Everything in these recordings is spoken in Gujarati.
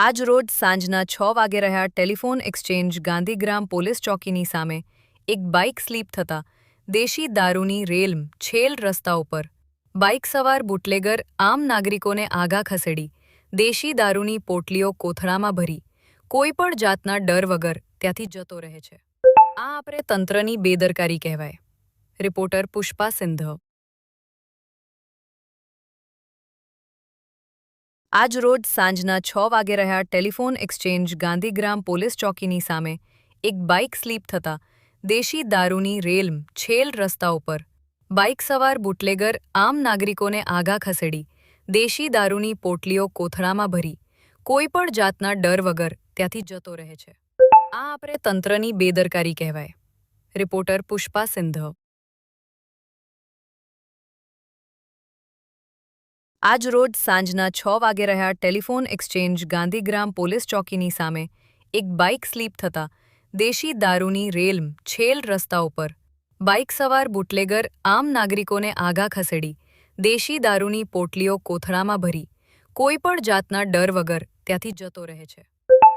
આજ રોજ સાંજના 6 વાગે રહ્યા ટેલિફોન એક્સચેન્જ ગાંધીગ્રામ પોલીસ ચોકીની સામે એક બાઇક સ્લીપ થતાં દેશી દારૂની રેલમ છેલ રસ્તા ઉપર બાઇક સવાર બુટલેગર આમ નાગરિકોને આઘા ખસેડી દેશી દારૂની પોટલીઓ કોથળામાં ભરી કોઈપણ જાતના ડર વગર ત્યાંથી જતો રહે છે। આ આપણે તંત્રની બેદરકારી કહેવાય। રિપોર્ટર પુષ્પા સિંધ। આજ રોજ સાંજના 6 વાગે રહ્યા ટેલિફોન એક્સચેન્જ ગાંધીગ્રામ પોલીસ ચોકીની સામે એક બાઇક સ્લીપ થતાં દેશી દારૂની રેલમ છેલ રસ્તા ઉપર બાઇક સવાર બુટલેગર આમ નાગરિકોને આઘા ખસેડી દેશી દારૂની પોટલીઓ કોથળામાં ભરી કોઈપણ જાતના ડર વગર ત્યાંથી જતો રહે છે। આ આપણે તંત્રની બેદરકારી કહેવાય। રિપોર્ટર પુષ્પા સિંધ। આજ રોજ સાંજના 6 વાગે રહ્યા ટેલિફોન એક્સચેન્જ ગાંધીગ્રામ પોલીસ ચોકીની સામે એક બાઇક સ્લીપ થતાં દેશી દારૂની રેલમ છેલ રસ્તા ઉપર બાઇક સવાર બુટલેગર આમ નાગરિકોને આઘા ખસેડી દેશી દારૂની પોટલીઓ કોથળામાં ભરી કોઈપણ જાતના ડર વગર ત્યાંથી જતો રહે છે।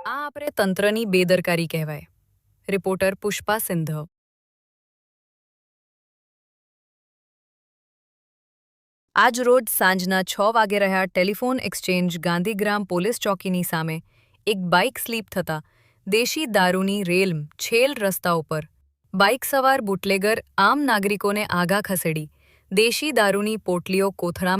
આ આપણે તંત્રની બેદરકારી કહેવાય। રિપોર્ટર પુષ્પા સિંધ। આજ રોજ સાંજના 6 વાગે રહ્યા ટેલિફોન એક્સચેન્જ ગાંધીગ્રામ પોલીસ ચોકીની સામે એક બાઇક સ્લીપ થતાં દેશી દારૂની રેલમ છેલ રસ્તા ઉપર બાઇક સવાર બુટલેગર આમ નાગરિકોને આઘા ખસેડી દેશી દારૂની પોટલીઓ કોથળામાં